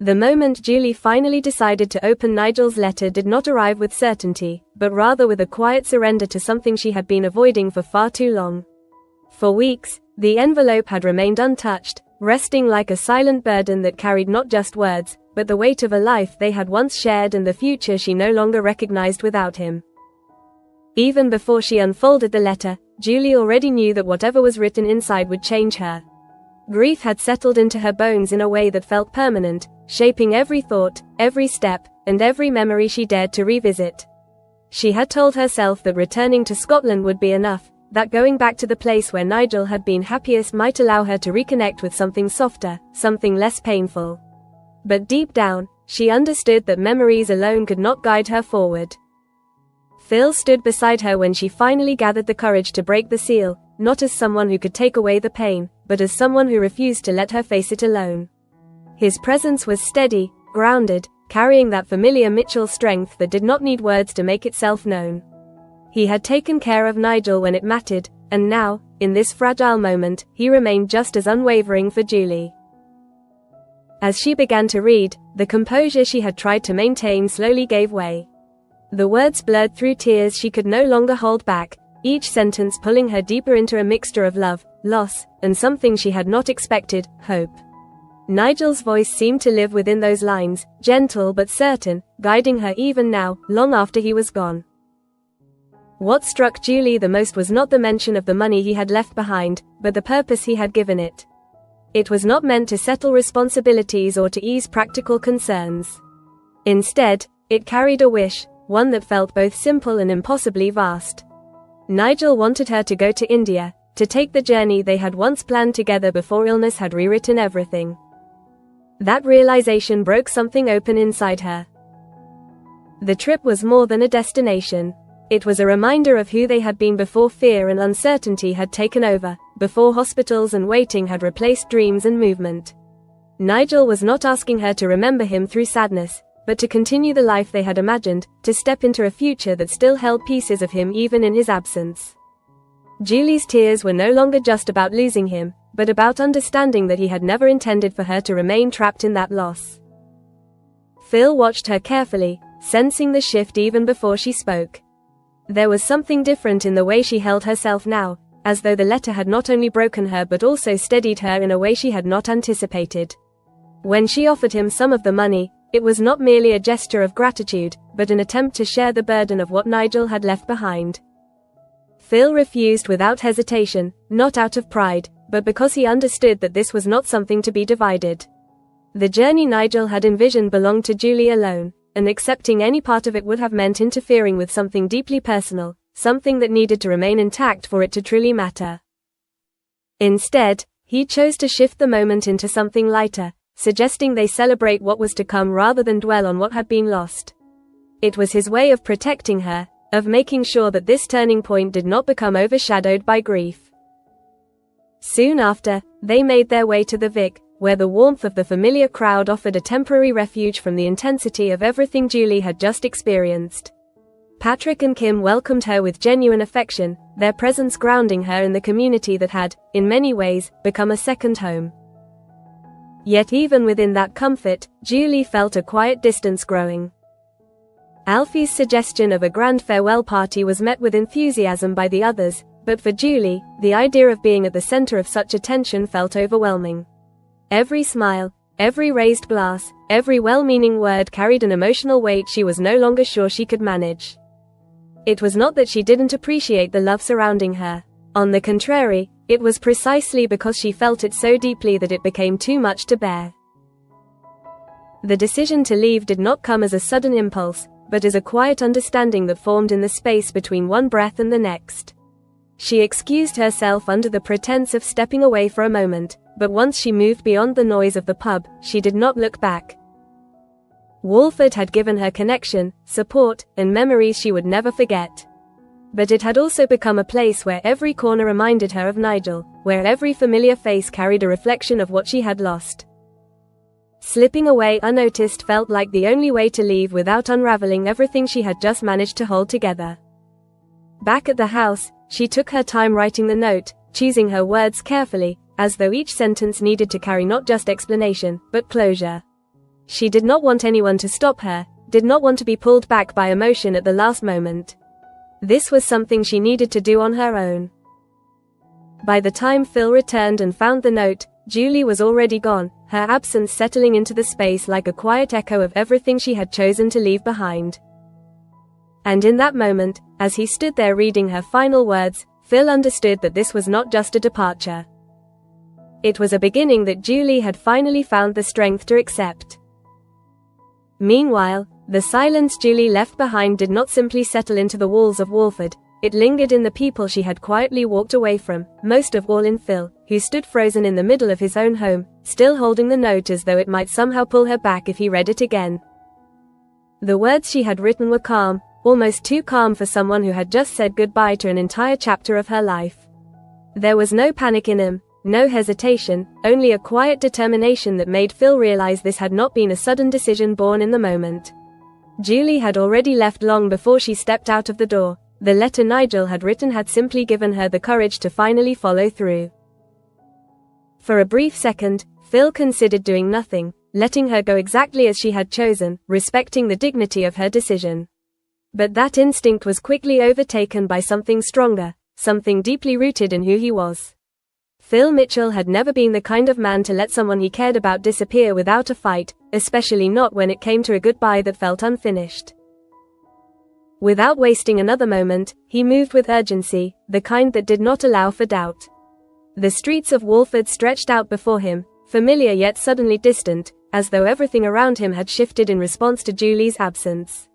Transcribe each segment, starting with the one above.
The moment Julie finally decided to open Nigel's letter did not arrive with certainty, but rather with a quiet surrender to something she had been avoiding for far too long. For weeks, the envelope had remained untouched, resting like a silent burden that carried not just words, but the weight of a life they had once shared and the future she no longer recognized without him. Even before she unfolded the letter, Julie already knew that whatever was written inside would change her. Grief had settled into her bones in a way that felt permanent, shaping every thought, every step, and every memory she dared to revisit. She had told herself that returning to Scotland would be enough, that going back to the place where Nigel had been happiest might allow her to reconnect with something softer, something less painful. But deep down, she understood that memories alone could not guide her forward. Phil stood beside her when she finally gathered the courage to break the seal, not as someone who could take away the pain, but as someone who refused to let her face it alone. His presence was steady, grounded, carrying that familiar Mitchell strength that did not need words to make itself known. He had taken care of Nigel when it mattered, and now, in this fragile moment, he remained just as unwavering for Julie. As she began to read, the composure she had tried to maintain slowly gave way. The words blurred through tears she could no longer hold back, each sentence pulling her deeper into a mixture of love, loss, and something she had not expected, hope. Nigel's voice seemed to live within those lines, gentle but certain, guiding her even now, long after he was gone. What struck Julie the most was not the mention of the money he had left behind, but the purpose he had given it. It was not meant to settle responsibilities or to ease practical concerns. Instead, it carried a wish, one that felt both simple and impossibly vast. Nigel wanted her to go to India, to take the journey they had once planned together before illness had rewritten everything. That realization broke something open inside her. The trip was more than a destination. It was a reminder of who they had been before fear and uncertainty had taken over, before hospitals and waiting had replaced dreams and movement. Nigel was not asking her to remember him through sadness, but to continue the life they had imagined, to step into a future that still held pieces of him even in his absence. Julie's tears were no longer just about losing him, but about understanding that he had never intended for her to remain trapped in that loss. Phil watched her carefully, sensing the shift even before she spoke. There was something different in the way she held herself now, as though the letter had not only broken her but also steadied her in a way she had not anticipated. When she offered him some of the money, it was not merely a gesture of gratitude, but an attempt to share the burden of what Nigel had left behind. Phil refused without hesitation, not out of pride, but because he understood that this was not something to be divided. The journey Nigel had envisioned belonged to Julie alone, and accepting any part of it would have meant interfering with something deeply personal, something that needed to remain intact for it to truly matter. Instead, he chose to shift the moment into something lighter, suggesting they celebrate what was to come rather than dwell on what had been lost. It was his way of protecting her, of making sure that this turning point did not become overshadowed by grief. Soon after, they made their way to the Vic, where the warmth of the familiar crowd offered a temporary refuge from the intensity of everything Julie had just experienced. Patrick and Kim welcomed her with genuine affection, their presence grounding her in the community that had, in many ways, become a second home. Yet even within that comfort, Julie felt a quiet distance growing. Alfie's suggestion of a grand farewell party was met with enthusiasm by the others, but for Julie, the idea of being at the center of such attention felt overwhelming. Every smile, every raised glass, every well-meaning word carried an emotional weight she was no longer sure she could manage. It was not that she didn't appreciate the love surrounding her. On the contrary, it was precisely because she felt it so deeply that it became too much to bear. The decision to leave did not come as a sudden impulse, but as a quiet understanding that formed in the space between one breath and the next. She excused herself under the pretense of stepping away for a moment, but once she moved beyond the noise of the pub, she did not look back. Walford had given her connection, support, and memories she would never forget. But it had also become a place where every corner reminded her of Nigel, where every familiar face carried a reflection of what she had lost. Slipping away unnoticed felt like the only way to leave without unraveling everything she had just managed to hold together. Back at the house, she took her time writing the note, choosing her words carefully, as though each sentence needed to carry not just explanation, but closure. She did not want anyone to stop her, did not want to be pulled back by emotion at the last moment. This was something she needed to do on her own. By the time Phil returned and found the note, Julie was already gone, her absence settling into the space like a quiet echo of everything she had chosen to leave behind. And in that moment, as he stood there reading her final words, Phil understood that this was not just a departure. It was a beginning that Julie had finally found the strength to accept. Meanwhile, the silence Julie left behind did not simply settle into the walls of Walford, it lingered in the people she had quietly walked away from, most of all in Phil, who stood frozen in the middle of his own home, still holding the note as though it might somehow pull her back if he read it again. The words she had written were calm, almost too calm for someone who had just said goodbye to an entire chapter of her life. There was no panic in them, no hesitation, only a quiet determination that made Phil realize this had not been a sudden decision born in the moment. Julie had already left long before she stepped out of the door. The letter Nigel had written had simply given her the courage to finally follow through. For a brief second, Phil considered doing nothing, letting her go exactly as she had chosen, respecting the dignity of her decision. But that instinct was quickly overtaken by something stronger, something deeply rooted in who he was. Phil Mitchell had never been the kind of man to let someone he cared about disappear without a fight, especially not when it came to a goodbye that felt unfinished. Without wasting another moment, he moved with urgency, the kind that did not allow for doubt. The streets of Walford stretched out before him, familiar yet suddenly distant, as though everything around him had shifted in response to Julie's absence.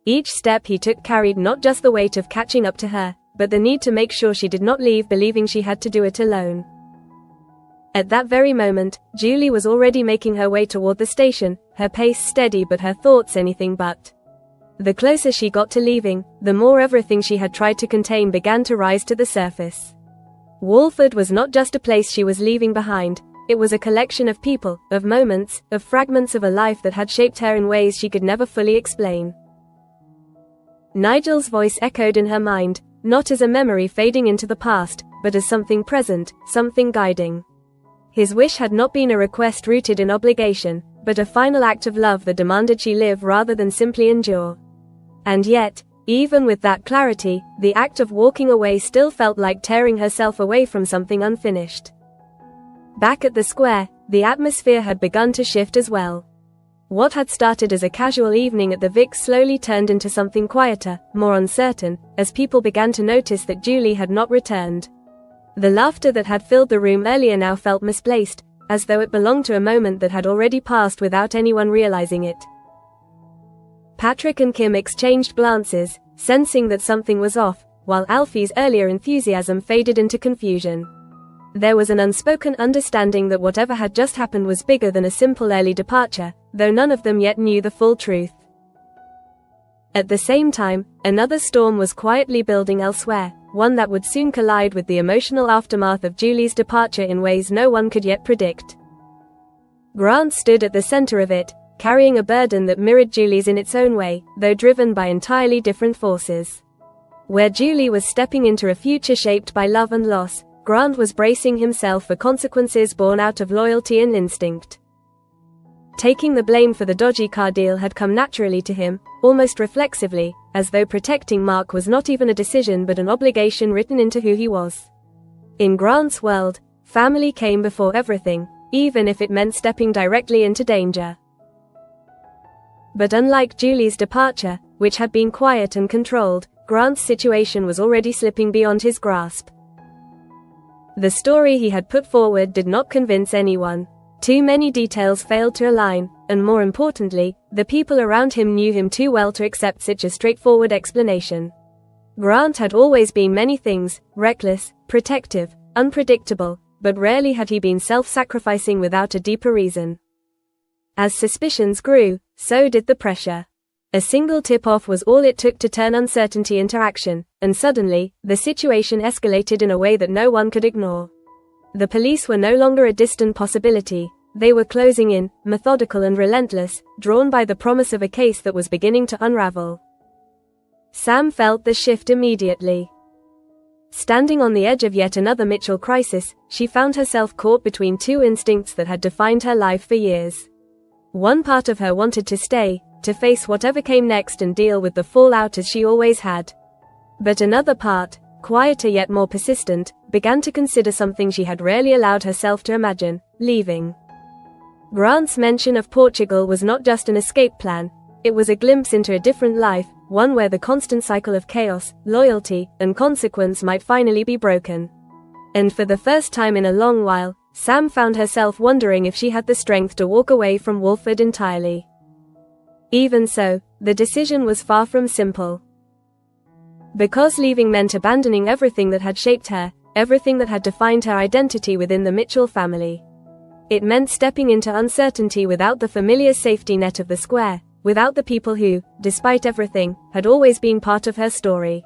Each step he took carried not just the weight of catching up to her, but the need to make sure she did not leave believing she had to do it alone. At that very moment, Julie was already making her way toward the station, her pace steady but her thoughts anything but. The closer she got to leaving, the more everything she had tried to contain began to rise to the surface. Walford was not just a place she was leaving behind, it was a collection of people, of moments, of fragments of a life that had shaped her in ways she could never fully explain. Nigel's voice echoed in her mind, not as a memory fading into the past, but as something present, something guiding. His wish had not been a request rooted in obligation, but a final act of love that demanded she live rather than simply endure. And yet, even with that clarity, the act of walking away still felt like tearing herself away from something unfinished. Back at the square, the atmosphere had begun to shift as well. What had started as a casual evening at the Vic slowly turned into something quieter, more uncertain, as people began to notice that Julie had not returned. The laughter that had filled the room earlier now felt misplaced, as though it belonged to a moment that had already passed without anyone realizing it. Patrick and Kim exchanged glances, sensing that something was off, while Alfie's earlier enthusiasm faded into confusion. There was an unspoken understanding that whatever had just happened was bigger than a simple early departure, though none of them yet knew the full truth. At the same time, another storm was quietly building elsewhere, one that would soon collide with the emotional aftermath of Julie's departure in ways no one could yet predict. Grant stood at the center of it, carrying a burden that mirrored Julie's in its own way, though driven by entirely different forces. Where Julie was stepping into a future shaped by love and loss, Grant was bracing himself for consequences born out of loyalty and instinct. Taking the blame for the dodgy car deal had come naturally to him, almost reflexively, as though protecting Mark was not even a decision but an obligation written into who he was. In Grant's world, family came before everything, even if it meant stepping directly into danger. But unlike Julie's departure, which had been quiet and controlled, Grant's situation was already slipping beyond his grasp. The story he had put forward did not convince anyone. Too many details failed to align, and more importantly, the people around him knew him too well to accept such a straightforward explanation. Grant had always been many things, reckless, protective, unpredictable, but rarely had he been self-sacrificing without a deeper reason. As suspicions grew, so did the pressure. A single tip-off was all it took to turn uncertainty into action, and suddenly, the situation escalated in a way that no one could ignore. The police were no longer a distant possibility, they were closing in, methodical and relentless, drawn by the promise of a case that was beginning to unravel. Sam felt the shift immediately. Standing on the edge of yet another Mitchell crisis, she found herself caught between two instincts that had defined her life for years. One part of her wanted to stay, to face whatever came next and deal with the fallout as she always had. But another part, quieter yet more persistent, began to consider something she had rarely allowed herself to imagine: leaving. Grant's mention of Portugal was not just an escape plan, it was a glimpse into a different life, one where the constant cycle of chaos, loyalty, and consequence might finally be broken. And for the first time in a long while, Sam found herself wondering if she had the strength to walk away from Walford entirely. Even so, the decision was far from simple. Because leaving meant abandoning everything that had shaped her, everything that had defined her identity within the Mitchell family. It meant stepping into uncertainty without the familiar safety net of the square, without the people who, despite everything, had always been part of her story.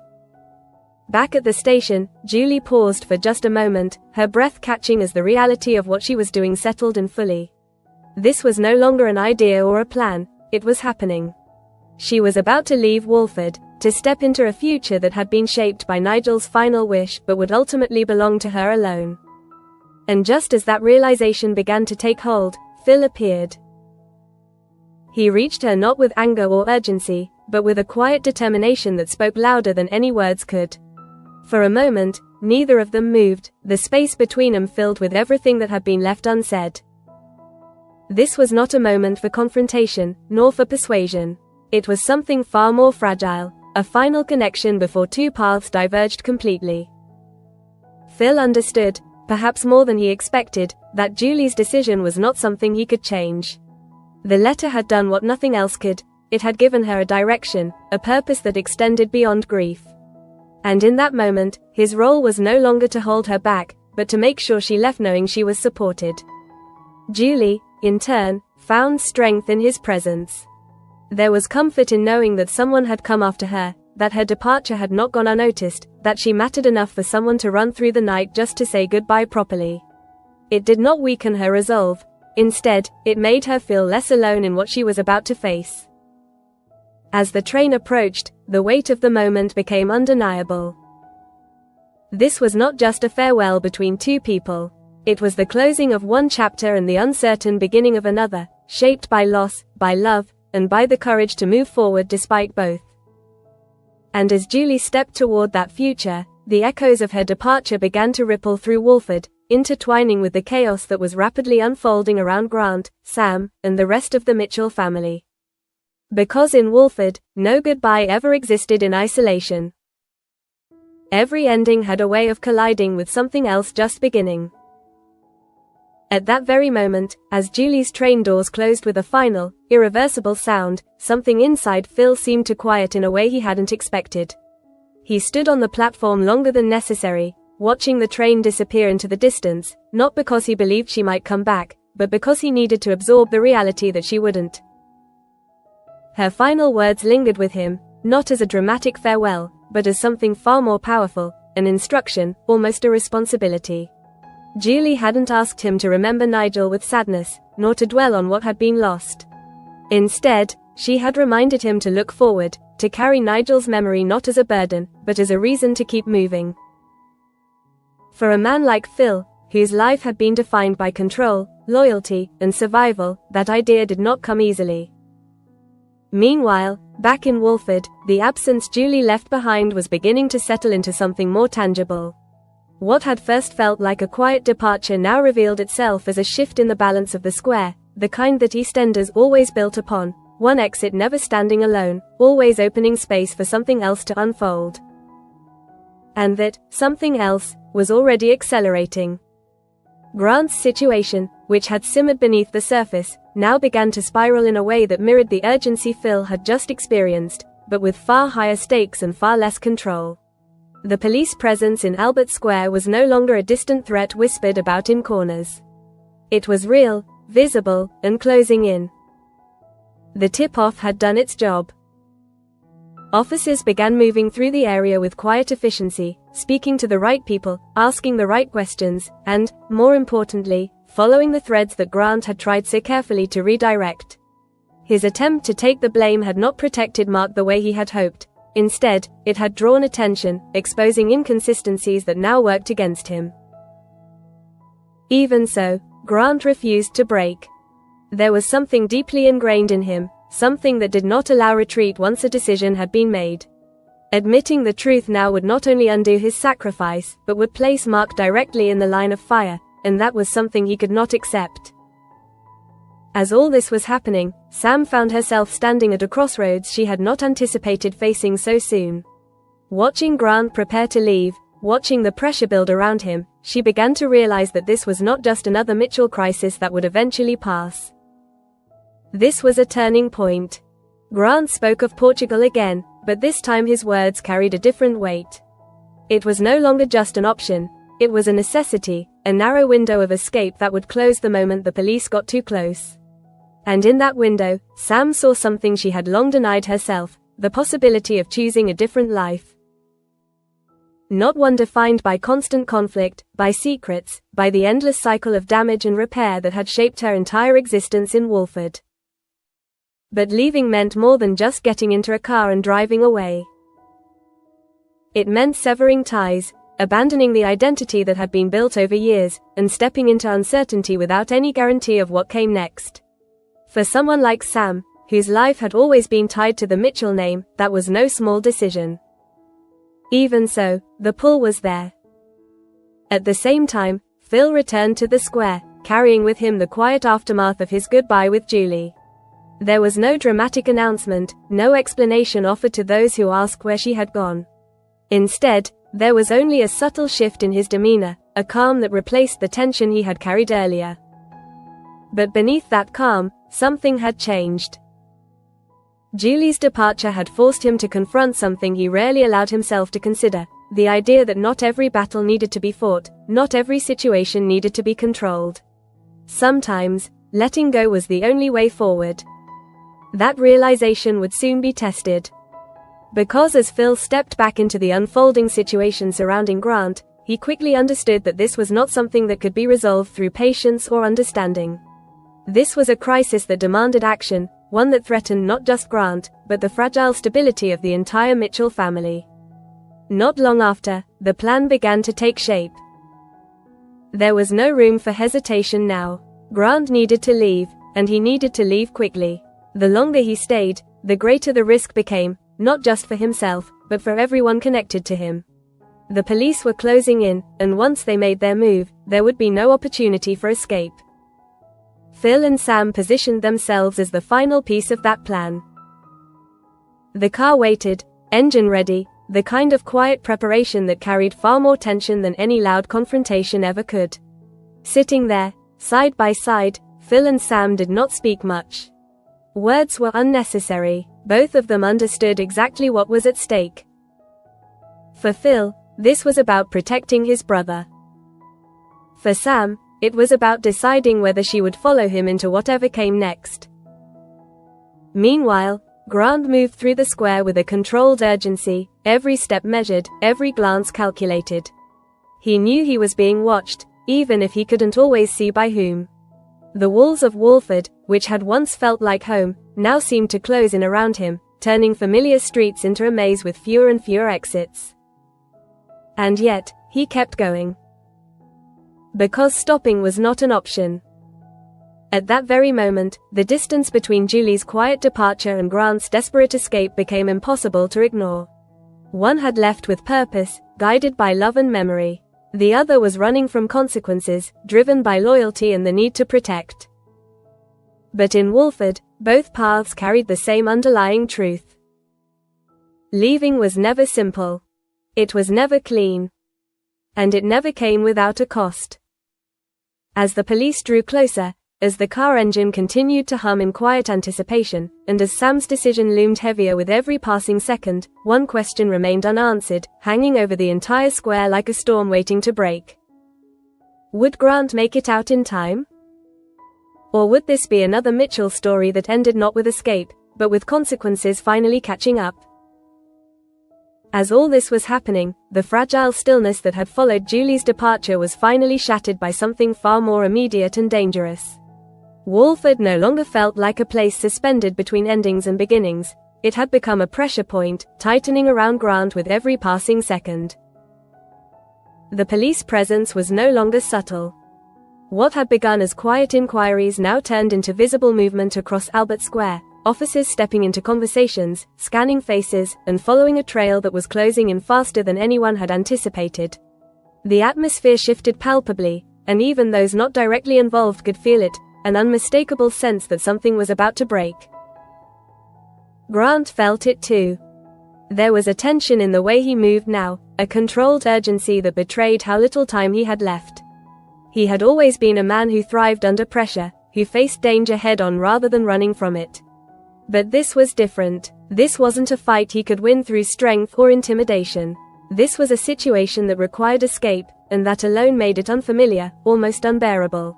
Back at the station, Julie paused for just a moment, her breath catching as the reality of what she was doing settled in fully. This was no longer an idea or a plan, it was happening. She was about to leave Walford, to step into a future that had been shaped by Nigel's final wish but would ultimately belong to her alone. And just as that realization began to take hold, Phil appeared. He reached her not with anger or urgency, but with a quiet determination that spoke louder than any words could. For a moment, neither of them moved, the space between them filled with everything that had been left unsaid. This was not a moment for confrontation, nor for persuasion. It was something far more fragile, a final connection before two paths diverged completely. Phil understood, perhaps more than he expected, that Julie's decision was not something he could change. The letter had done what nothing else could, it had given her a direction, a purpose that extended beyond grief. And in that moment, his role was no longer to hold her back, but to make sure she left knowing she was supported. Julie, in turn, found strength in his presence. There was comfort in knowing that someone had come after her, that her departure had not gone unnoticed, that she mattered enough for someone to run through the night just to say goodbye properly. It did not weaken her resolve. Instead, it made her feel less alone in what she was about to face. As the train approached, the weight of the moment became undeniable. This was not just a farewell between two people. It was the closing of one chapter and the uncertain beginning of another, shaped by loss, by love, and by the courage to move forward despite both. And as Julie stepped toward that future, the echoes of her departure began to ripple through Walford, intertwining with the chaos that was rapidly unfolding around Grant, Sam, and the rest of the Mitchell family. Because in Walford, no goodbye ever existed in isolation. Every ending had a way of colliding with something else just beginning. At that very moment, as Julie's train doors closed with a final, irreversible sound, something inside Phil seemed to quiet in a way he hadn't expected. He stood on the platform longer than necessary, watching the train disappear into the distance, not because he believed she might come back, but because he needed to absorb the reality that she wouldn't. Her final words lingered with him, not as a dramatic farewell, but as something far more powerful, an instruction, almost a responsibility. Julie hadn't asked him to remember Nigel with sadness, nor to dwell on what had been lost. Instead, she had reminded him to look forward, to carry Nigel's memory not as a burden, but as a reason to keep moving. For a man like Phil, whose life had been defined by control, loyalty, and survival, that idea did not come easily. Meanwhile, back in Walford, the absence Julie left behind was beginning to settle into something more tangible. What had first felt like a quiet departure now revealed itself as a shift in the balance of the square, the kind that Eastenders always built upon, one exit never standing alone, always opening space for something else to unfold. And that something else was already accelerating. Grant's situation, which had simmered beneath the surface, now began to spiral in a way that mirrored the urgency Phil had just experienced, but with far higher stakes and far less control. The police presence in Albert Square was no longer a distant threat whispered about in corners. It was real, visible, and closing in. The tip-off had done its job. Officers began moving through the area with quiet efficiency, speaking to the right people, asking the right questions, and, more importantly, following the threads that Grant had tried so carefully to redirect. His attempt to take the blame had not protected Mark the way he had hoped. Instead, it had drawn attention, exposing inconsistencies that now worked against him. Even so, Grant refused to break. There was something deeply ingrained in him, something that did not allow retreat once a decision had been made. Admitting the truth now would not only undo his sacrifice, but would place Mark directly in the line of fire, and that was something he could not accept. As all this was happening, Sam found herself standing at a crossroads she had not anticipated facing so soon. Watching Grant prepare to leave, watching the pressure build around him, she began to realize that this was not just another Mitchell crisis that would eventually pass. This was a turning point. Grant spoke of Portugal again, but this time his words carried a different weight. It was no longer just an option, it was a necessity, a narrow window of escape that would close the moment the police got too close. And in that window, Sam saw something she had long denied herself, the possibility of choosing a different life. Not one defined by constant conflict, by secrets, by the endless cycle of damage and repair that had shaped her entire existence in Walford. But leaving meant more than just getting into a car and driving away. It meant severing ties, abandoning the identity that had been built over years, and stepping into uncertainty without any guarantee of what came next. For someone like Sam, whose life had always been tied to the Mitchell name, that was no small decision. Even so, the pull was there. At the same time, Phil returned to the square, carrying with him the quiet aftermath of his goodbye with Julie. There was no dramatic announcement, no explanation offered to those who asked where she had gone. Instead, there was only a subtle shift in his demeanor, a calm that replaced the tension he had carried earlier. But beneath that calm, something had changed. Julie's departure had forced him to confront something he rarely allowed himself to consider, the idea that not every battle needed to be fought, not every situation needed to be controlled. Sometimes, letting go was the only way forward. That realization would soon be tested. Because as Phil stepped back into the unfolding situation surrounding Grant, he quickly understood that this was not something that could be resolved through patience or understanding. This was a crisis that demanded action, one that threatened not just Grant, but the fragile stability of the entire Mitchell family. Not long after, the plan began to take shape. There was no room for hesitation now. Grant needed to leave, and he needed to leave quickly. The longer he stayed, the greater the risk became, not just for himself, but for everyone connected to him. The police were closing in, and once they made their move, there would be no opportunity for escape. Phil and Sam positioned themselves as the final piece of that plan. The car waited, engine ready, the kind of quiet preparation that carried far more tension than any loud confrontation ever could. Sitting there, side by side, Phil and Sam did not speak much. Words were unnecessary, both of them understood exactly what was at stake. For Phil, this was about protecting his brother. For Sam, it was about deciding whether she would follow him into whatever came next. Meanwhile, Grant moved through the square with a controlled urgency, every step measured, every glance calculated. He knew he was being watched, even if he couldn't always see by whom. The walls of Walford, which had once felt like home, now seemed to close in around him, turning familiar streets into a maze with fewer and fewer exits. And yet, he kept going. Because stopping was not an option. At that very moment, the distance between Julie's quiet departure and Grant's desperate escape became impossible to ignore. One had left with purpose, guided by love and memory. The other was running from consequences, driven by loyalty and the need to protect. But in Walford, both paths carried the same underlying truth. Leaving was never simple. It was never clean. And it never came without a cost. As the police drew closer, as the car engine continued to hum in quiet anticipation, and as Sam's decision loomed heavier with every passing second, one question remained unanswered, hanging over the entire square like a storm waiting to break. Would Grant make it out in time? Or would this be another Mitchell story that ended not with escape, but with consequences finally catching up? As all this was happening, the fragile stillness that had followed Julie's departure was finally shattered by something far more immediate and dangerous. Walford no longer felt like a place suspended between endings and beginnings. It had become a pressure point, tightening around Grant with every passing second. The police presence was no longer subtle. What had begun as quiet inquiries now turned into visible movement across Albert Square, officers stepping into conversations, scanning faces, and following a trail that was closing in faster than anyone had anticipated. The atmosphere shifted palpably, and even those not directly involved could feel it, an unmistakable sense that something was about to break. Grant felt it too. There was a tension in the way he moved now, a controlled urgency that betrayed how little time he had left. He had always been a man who thrived under pressure, who faced danger head-on rather than running from it. But this was different. This wasn't a fight he could win through strength or intimidation. This was a situation that required escape, and that alone made it unfamiliar, almost unbearable.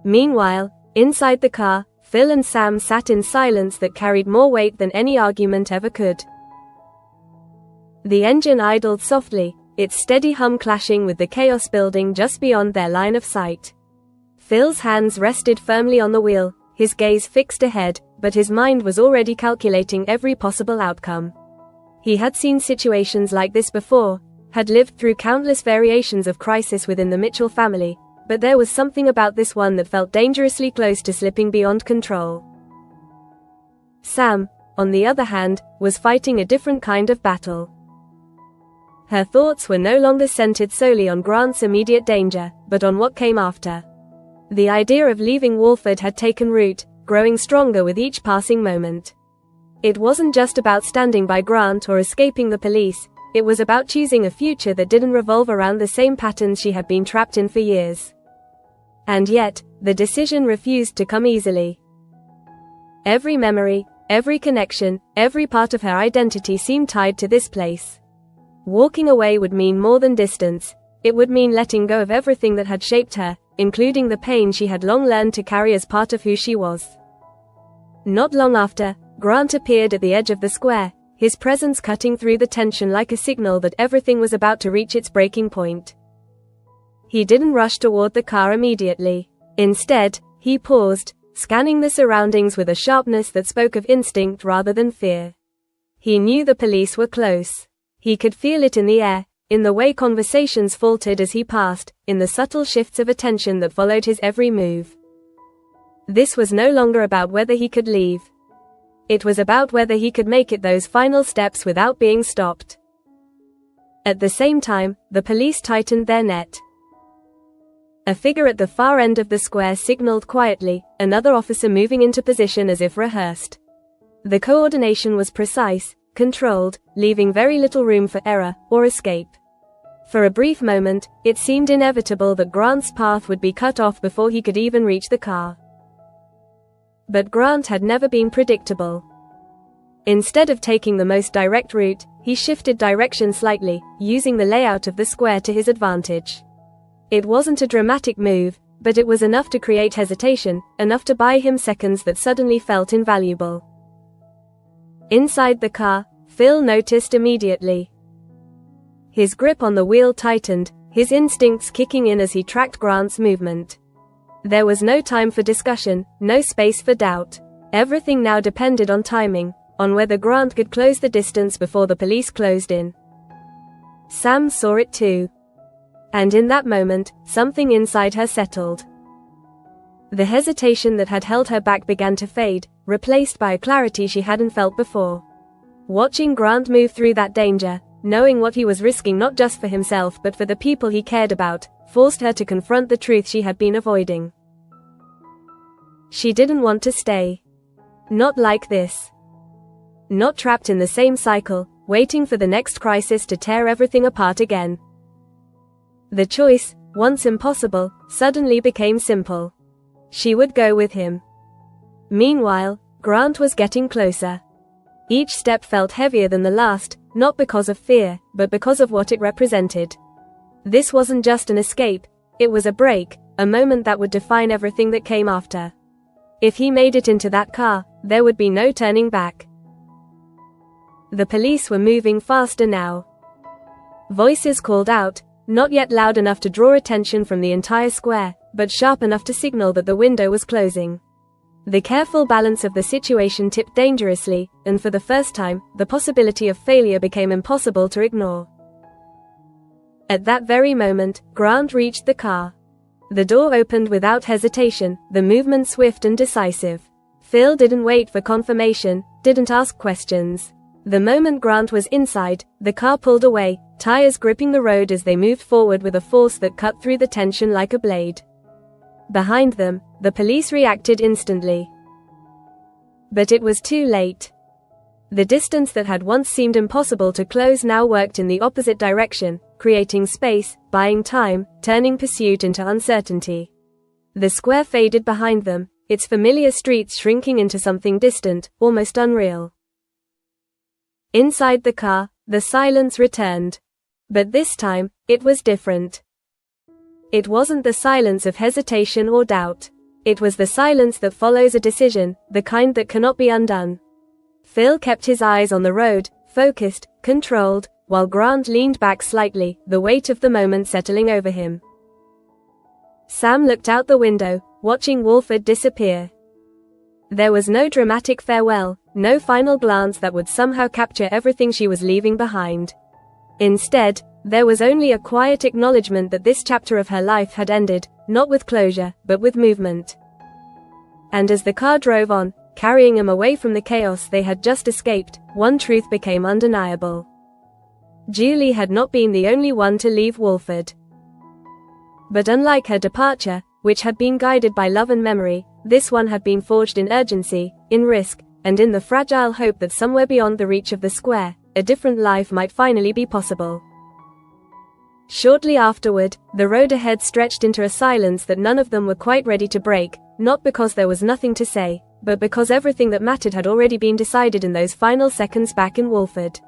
Meanwhile, inside the car, Phil and Sam sat in silence that carried more weight than any argument ever could. The engine idled softly, its steady hum clashing with the chaos building just beyond their line of sight. Phil's hands rested firmly on the wheel, his gaze fixed ahead, but his mind was already calculating every possible outcome. He had seen situations like this before, had lived through countless variations of crisis within the Mitchell family, but there was something about this one that felt dangerously close to slipping beyond control. Sam, on the other hand, was fighting a different kind of battle. Her thoughts were no longer centered solely on Grant's immediate danger, but on what came after. The idea of leaving Walford had taken root, growing stronger with each passing moment. It wasn't just about standing by Grant or escaping the police, it was about choosing a future that didn't revolve around the same patterns she had been trapped in for years. And yet, the decision refused to come easily. Every memory, every connection, every part of her identity seemed tied to this place. Walking away would mean more than distance, it would mean letting go of everything that had shaped her, including the pain she had long learned to carry as part of who she was. Not long after, Grant appeared at the edge of the square, his presence cutting through the tension like a signal that everything was about to reach its breaking point. He didn't rush toward the car immediately. Instead, he paused, scanning the surroundings with a sharpness that spoke of instinct rather than fear. He knew the police were close. He could feel it in the air, in the way conversations faltered as he passed, in the subtle shifts of attention that followed his every move. This was no longer about whether he could leave. It was about whether he could make it those final steps without being stopped. At the same time, the police tightened their net. A figure at the far end of the square signaled quietly, another officer moving into position as if rehearsed. The coordination was precise, controlled, leaving very little room for error or escape. For a brief moment, it seemed inevitable that Grant's path would be cut off before he could even reach the car. But Grant had never been predictable. Instead of taking the most direct route, he shifted direction slightly, using the layout of the square to his advantage. It wasn't a dramatic move, but it was enough to create hesitation, enough to buy him seconds that suddenly felt invaluable. Inside the car, Phil noticed immediately. His grip on the wheel tightened, his instincts kicking in as he tracked Grant's movement. There was no time for discussion, no space for doubt. Everything now depended on timing, on whether Grant could close the distance before the police closed in. Sam saw it too. And in that moment, something inside her settled. The hesitation that had held her back began to fade, replaced by a clarity she hadn't felt before. Watching Grant move through that danger, knowing what he was risking not just for himself but for the people he cared about, forced her to confront the truth she had been avoiding. She didn't want to stay. Not like this. Not trapped in the same cycle, waiting for the next crisis to tear everything apart again. The choice, once impossible, suddenly became simple. She would go with him. Meanwhile, Grant was getting closer. Each step felt heavier than the last, not because of fear, but because of what it represented. This wasn't just an escape, it was a break, a moment that would define everything that came after. If he made it into that car, there would be no turning back. The police were moving faster now. Voices called out, not yet loud enough to draw attention from the entire square, but sharp enough to signal that the window was closing. The careful balance of the situation tipped dangerously, and for the first time, the possibility of failure became impossible to ignore. At that very moment, Grant reached the car. The door opened without hesitation, the movement swift and decisive. Phil didn't wait for confirmation, didn't ask questions. The moment Grant was inside, the car pulled away, tires gripping the road as they moved forward with a force that cut through the tension like a blade. Behind them, the police reacted instantly. But it was too late. The distance that had once seemed impossible to close now worked in the opposite direction, creating space, buying time, turning pursuit into uncertainty. The square faded behind them, its familiar streets shrinking into something distant, almost unreal. Inside the car, the silence returned. But this time, it was different. It wasn't the silence of hesitation or doubt. It was the silence that follows a decision, the kind that cannot be undone. Phil kept his eyes on the road, focused, controlled, while Grant leaned back slightly, the weight of the moment settling over him. Sam looked out the window, watching Walford disappear. There was no dramatic farewell, no final glance that would somehow capture everything she was leaving behind. Instead, there was only a quiet acknowledgement that this chapter of her life had ended, not with closure, but with movement. And as the car drove on, carrying them away from the chaos they had just escaped, one truth became undeniable. Julie had not been the only one to leave Walford. But unlike her departure, which had been guided by love and memory, this one had been forged in urgency, in risk, and in the fragile hope that somewhere beyond the reach of the square, a different life might finally be possible. Shortly afterward, the road ahead stretched into a silence that none of them were quite ready to break, not because there was nothing to say, but because everything that mattered had already been decided in those final seconds back in Walford.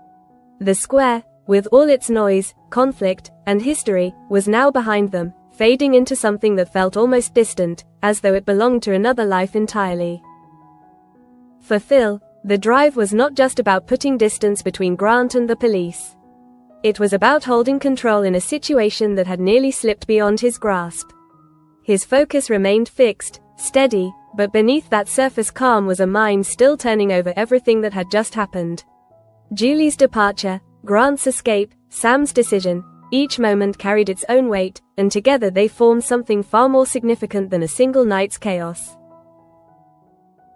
The square, with all its noise, conflict, and history, was now behind them, fading into something that felt almost distant, as though it belonged to another life entirely. For Phil, the drive was not just about putting distance between Grant and the police. It was about holding control in a situation that had nearly slipped beyond his grasp. His focus remained fixed, steady, but beneath that surface calm was a mind still turning over everything that had just happened. Julie's departure, Grant's escape, Sam's decision, each moment carried its own weight, and together they formed something far more significant than a single night's chaos.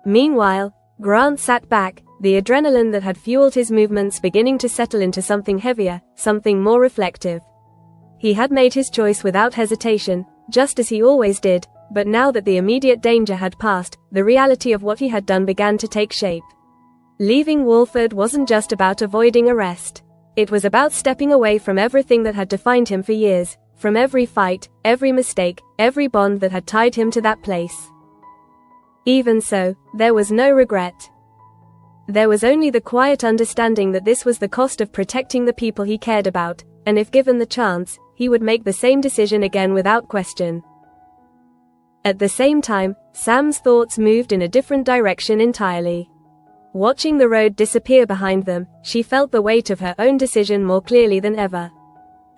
Meanwhile, Grant sat back, the adrenaline that had fueled his movements beginning to settle into something heavier, something more reflective. He had made his choice without hesitation, just as he always did, but now that the immediate danger had passed, the reality of what he had done began to take shape. Leaving Walford wasn't just about avoiding arrest. It was about stepping away from everything that had defined him for years, from every fight, every mistake, every bond that had tied him to that place. Even so, there was no regret. There was only the quiet understanding that this was the cost of protecting the people he cared about, and if given the chance, he would make the same decision again without question. At the same time, Sam's thoughts moved in a different direction entirely. Watching the road disappear behind them, she felt the weight of her own decision more clearly than ever.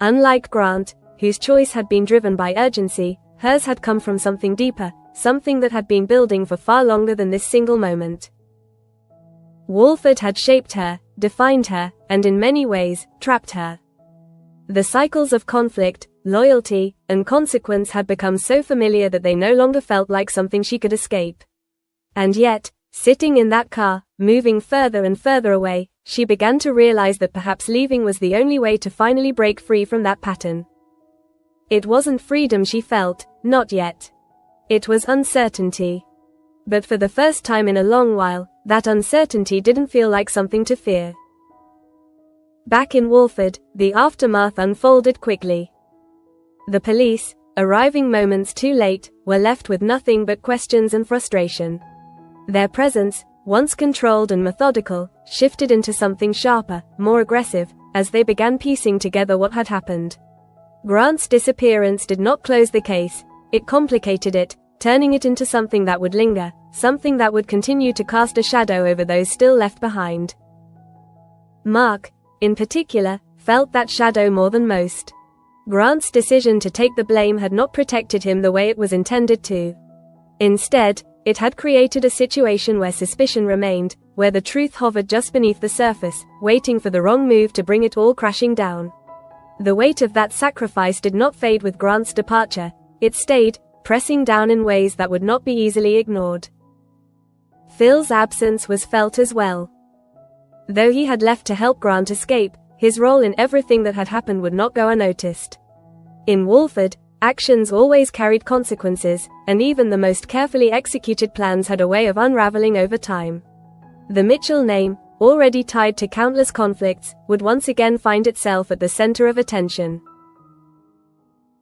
Unlike Grant, whose choice had been driven by urgency, hers had come from something deeper, something that had been building for far longer than this single moment. Walford had shaped her, defined her, and in many ways, trapped her. The cycles of conflict, loyalty, and consequence had become so familiar that they no longer felt like something she could escape. And yet, sitting in that car, moving further and further away, she began to realize that perhaps leaving was the only way to finally break free from that pattern. It wasn't freedom she felt, not yet. It was uncertainty. But for the first time in a long while, that uncertainty didn't feel like something to fear. Back in Walford, the aftermath unfolded quickly. The police, arriving moments too late, were left with nothing but questions and frustration. Their presence, once controlled and methodical, shifted into something sharper, more aggressive, as they began piecing together what had happened. Grant's disappearance did not close the case, it complicated it, turning it into something that would linger, something that would continue to cast a shadow over those still left behind. Mark, in particular, felt that shadow more than most. Grant's decision to take the blame had not protected him the way it was intended to. Instead, it had created a situation where suspicion remained, where the truth hovered just beneath the surface, waiting for the wrong move to bring it all crashing down. The weight of that sacrifice did not fade with Grant's departure, It stayed, pressing down in ways that would not be easily ignored. Phil's absence was felt as well. Though he had left to help Grant escape, his role in everything that had happened would not go unnoticed. In Walford, actions always carried consequences, and even the most carefully executed plans had a way of unraveling over time. The Mitchell name, already tied to countless conflicts, would once again find itself at the center of attention.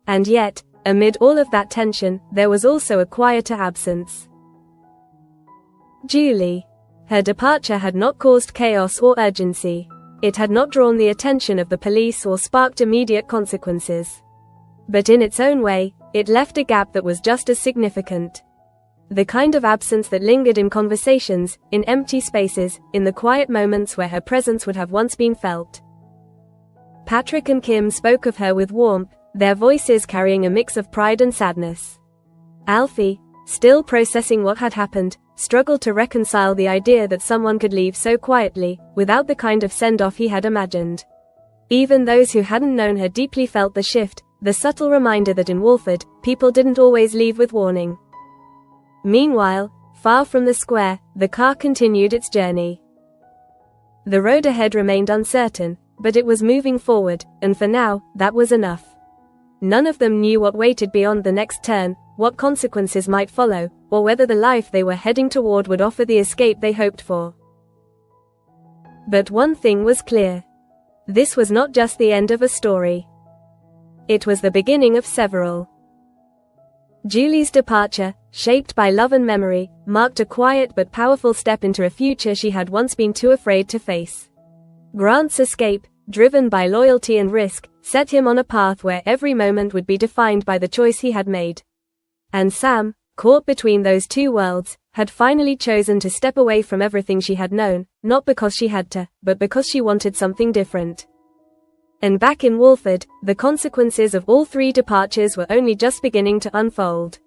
And yet, amid all of that tension, there was also a quieter absence. Julie. Her departure had not caused chaos or urgency. It had not drawn the attention of the police or sparked immediate consequences. But in its own way, it left a gap that was just as significant. The kind of absence that lingered in conversations, in empty spaces, in the quiet moments where her presence would have once been felt. Patrick and Kim spoke of her with warmth, their voices carrying a mix of pride and sadness. Alfie, still processing what had happened, struggled to reconcile the idea that someone could leave so quietly, without the kind of send-off he had imagined. Even those who hadn't known her deeply felt the shift, the subtle reminder that in Walford, people didn't always leave with warning. Meanwhile, far from the square, the car continued its journey. The road ahead remained uncertain, but it was moving forward, and for now, that was enough. None of them knew what waited beyond the next turn, what consequences might follow, or whether the life they were heading toward would offer the escape they hoped for. But one thing was clear. This was not just the end of a story. It was the beginning of several. Julie's departure, shaped by love and memory, marked a quiet but powerful step into a future she had once been too afraid to face. Grant's escape, driven by loyalty and risk, set him on a path where every moment would be defined by the choice he had made. And Sam, caught between those two worlds, had finally chosen to step away from everything she had known, not because she had to, but because she wanted something different. And back in Walford, the consequences of all three departures were only just beginning to unfold.